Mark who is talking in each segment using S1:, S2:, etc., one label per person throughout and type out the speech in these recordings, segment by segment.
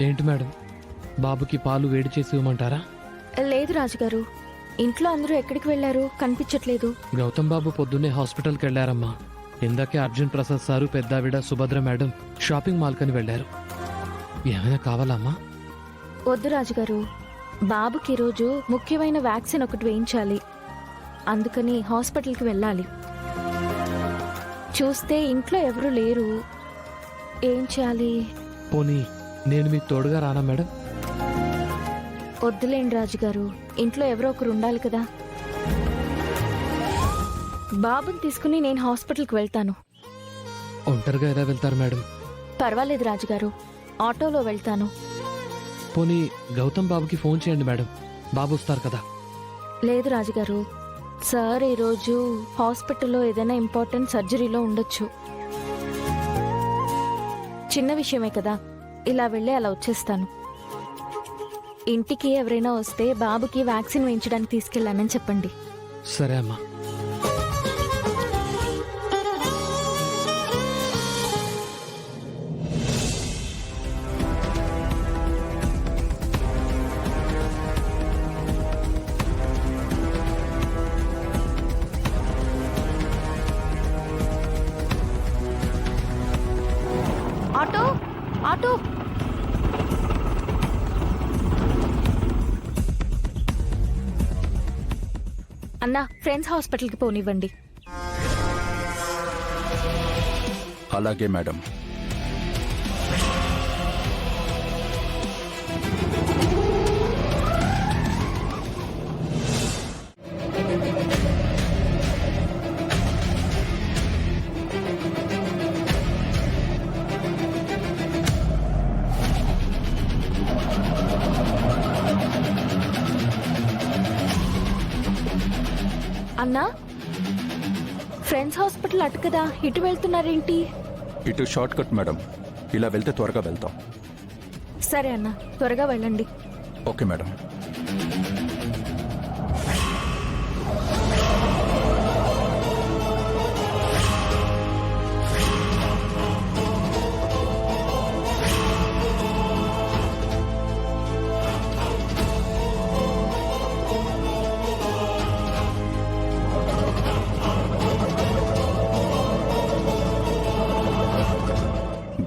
S1: ఏంటి మేడం, బాబుకి పాలు వేడి చేసి ఇవ్వమంటారా?
S2: లేదు రాజుగారు, ఇంట్లో అందరూ ఎక్కడికి వెళ్లారు, కనిపించట్లేదు.
S1: గౌతమ్ బాబు పొద్దున్నే హాస్పిటల్కి వెళ్లారమ్మా. ఇందాకే అర్జున్ ప్రసాద్ సారు, పెద్దావిడ సుభద్ర మేడం షాపింగ్ మాల్ కని వెళ్లారు. ఏమైనా కావాలమ్మా?
S2: వద్దు రాజుగారు, బాబుకి ఈరోజు ముఖ్యమైన వ్యాక్సిన్ ఒకటి వేయించాలి, అందుకని హాస్పిటల్కి వెళ్ళాలి. చూస్తే ఇంట్లో ఎవరూ లేరు, ఏం చేయాలి?
S1: పోనీ నేను మీకు తోడుగా రానా మేడం?
S2: వద్దులేండి రాజుగారు, ఇంట్లో ఎవరో ఒకరు ఉండాలి కదా. బాబుని తీసుకుని నేను హాస్పిటల్కి వెళ్తాను.
S1: ఒంటరిగా ఎలా వెళ్తారు మేడం?
S2: పర్వాలేదు రాజుగారు, ఆటోలో వెళ్తాను.
S1: పోనీ గౌతమ్ బాబుకి ఫోన్ చేయండి మేడం, బాబు వస్తారు కదా.
S2: లేదు రాజుగారు, సార్ ఈరోజు హాస్పిటల్లో ఏదైనా ఇంపార్టెంట్ సర్జరీలో ఉండొచ్చు. చిన్న విషయమే కదా, ఇలా వెళ్ళి అలా వచ్చేస్తాను. ఇంటికి ఎవరైనా వస్తే బాబుకి వ్యాక్సిన్ వేయించడానికి తీసుకెళ్ళానని చెప్పండి.
S1: సరే అమ్మా.
S2: ఆటో ఆటో అన్నా, ఫ్రెండ్స్ హాస్పిటల్కి పోనివ్వండి.
S3: అలాగే మేడం.
S2: అన్నా, ఫ్రెండ్స్ హాస్పిటల్ అటు కదా, ఇటు వెళ్తున్నారేంటి?
S3: ఇటు షార్ట్ కట్ మేడం, ఇలా వెళ్తే త్వరగా వెళ్తాం.
S2: సరే అన్నా, త్వరగా వెళ్ళండి.
S3: Okay madam.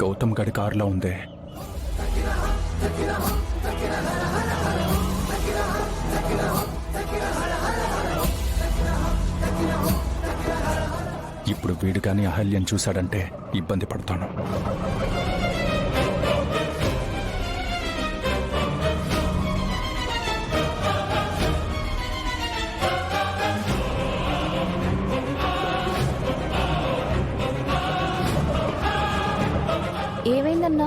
S3: గౌతమ్ గడి కారులో ఉందే. ఇప్పుడు వీడు కానీ అహల్యం చూశాడంటే ఇబ్బంది పడతాను.
S2: ఏమైందన్నా?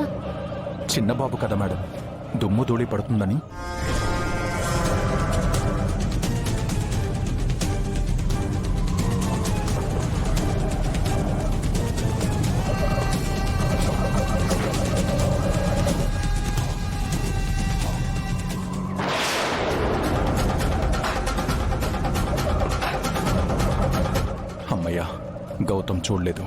S3: చిన్న బాబు కదా మేడం, దుమ్ము ధూళి పడుతుందని. అమ్మయ్యా, గౌతమ్ చూడలేదు.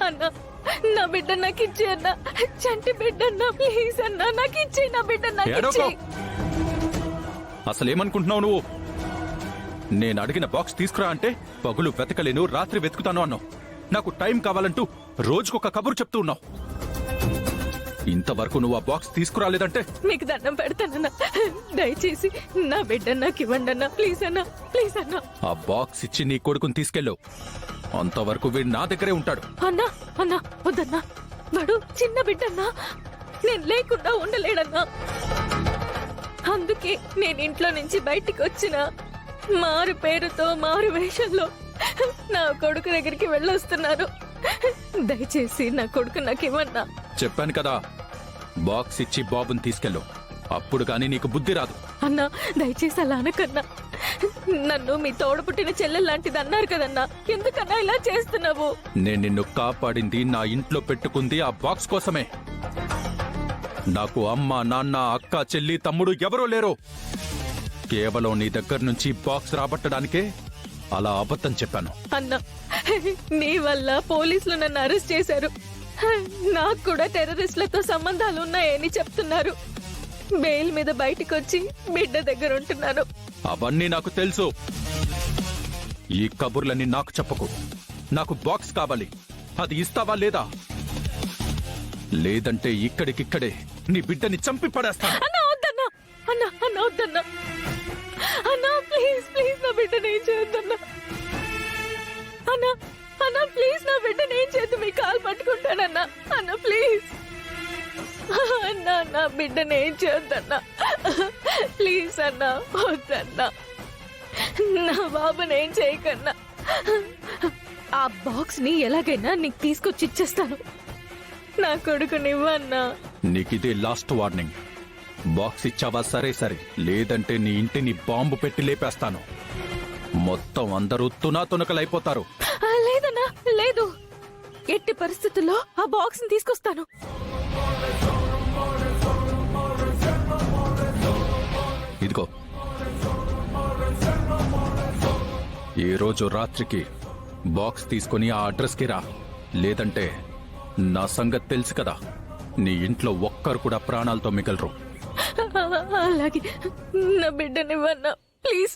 S2: అన్నా, నా బిడ్డ నాకు ఇచ్చే అన్నా, చంటి బిడ్డ అన్నా, ప్లీజ్ అన్నా, నాకు ఇచ్చే, నా బిడ్డ నాకు ఇచ్చే.
S3: అసలేమనుకుంటున్నావు నువ్వు? నేను అడిగిన బాక్స్ తీసుకురా అంటే పగులు వెతకలేను, రాత్రి వెతుకుతాను అన్నావు. నాకు టైం కావాలంటూ రోజుకొక కబురు చెప్తూ ఉన్నావు. ఇంతవరకు నువ్వు ఆ బాక్స్ తీసుకురాలేదంటే
S2: మీకు దండం పెడతానన్నా, దయచేసి నా బిడ్డ నాకు ఇవ్వండి అన్నా, ప్లీజ్ అన్నా, ప్లీజ్ అన్నా.
S3: ఆ బాక్స్ ఇచ్చి నీ కొడుకుని తీసుకెళ్ళు, అంతవరకు వీడు నా దగ్గరే ఉంటాడు.
S2: అన్నా అన్నా, వద్దన్నా, వాడు చిన్న బిడ్డన్నా, నేను లేకుండా ఉండలేడన్నా. అందుకే నేను ఇంట్లో నుంచి బయటికి వచ్చిన మారు పేరుతో మారు వేషంలో నా కొడుకు దగ్గరికి వెళ్ళొస్తున్నాను. దయచేసి నా కొడుకు నాకు ఇవ్వన్నా.
S3: చెప్పాను కదా, బాక్స్ ఇచ్చి బాబుని తీసుకెళ్ళు, అప్పుడు కానీ నీకు బుద్ధి రాదు.
S2: అన్నా, దయచేసి అలా అనకన్నా, నన్ను మీ తోడు పుట్టిన చెల్లెల్లాంటిది అన్నారు కదన్నా, ఎందుకన్నా ఇలా చేస్తున్నావు?
S3: నేను నిన్ను కాపాడింది, నా ఇంట్లో పెట్టుకుంది ఆ బాక్స్ కోసమే. నాకు అమ్మ, నాన్న, అక్క, చెల్లి, తమ్ముడు ఎవరూ లేరు. కేవలం నీ దగ్గర నుంచి బాక్స్ రాబట్టడానికే అలా అబద్ధం చెప్పాను.
S2: అన్నా, నీ వల్ల పోలీసులు నన్ను అరెస్ట్ చేశారు. నాకు కూడా టెర్రరిస్టులతో సంబంధాలు ఉన్నాయని చెప్తున్నారు. బెయిల్ మీద బయటికి వచ్చి బిడ్డ దగ్గర ఉంటున్నాను.
S3: అవన్నీ నాకు తెలుసు. ఈ కబుర్లన్నీ నాకు చెప్పకు. నాకు బాక్స్ కావాలి. అది ఇస్తావా లేదా? లేదంటే ఇక్కడికిక్కడే నీ బిడ్డని చంపి పడేస్తాను.
S2: అన్నా వద్దన్నా, అన్నా అన్నా వద్దన్నా, అన్నా ప్లీజ్ ప్లీజ్ నా బిడ్డని ఏం చేయొద్దన్నా. అన్నా అన్నా ప్లీజ్ నా బిడ్డని ఏం చేయొద్దు, మీ కాలు పట్టుకుంటానన్నా. అన్నా ప్లీజ్ అన్నా, నా బిడ్డని ఏం చేయొద్దన్నా. ప్లీజ్ అన్నా, వద్దన్నా. నా బాబుని ఏం చేయకన్నా. ఆ బాక్స్ ని ఎలాగైనా నీకు తీసుకొచ్చి ఇచ్చేస్తాను. నా కొడుకునివ్వన్నా.
S3: నీకిదే లాస్ట్ వార్నింగ్. బాక్స్ ఇచ్చావా సరే సరే, లేదంటే నీ ఇంటిని బాంబు పెట్టి లేపేస్తాను. మొత్తం అందరూ తునాతునకలైపోతారు.
S2: లేదన్నా, లేదు. ఎట్టి పరిస్థితుల్లో ఆ బాక్స్ ని తీసుకొస్తాను.
S3: ఇదిగో, ఈ రోజు రాత్రికి బాక్స్ తీసుకుని ఆ అడ్రస్కి రా. లేదంటే నా సంగతి తెలుసు కదా, నీ ఇంట్లో ఒక్కరు కూడా ప్రాణాలతో మిగలరు.
S2: అలాగే, నా బిడ్డనివ్వన్నా ప్లీజ్.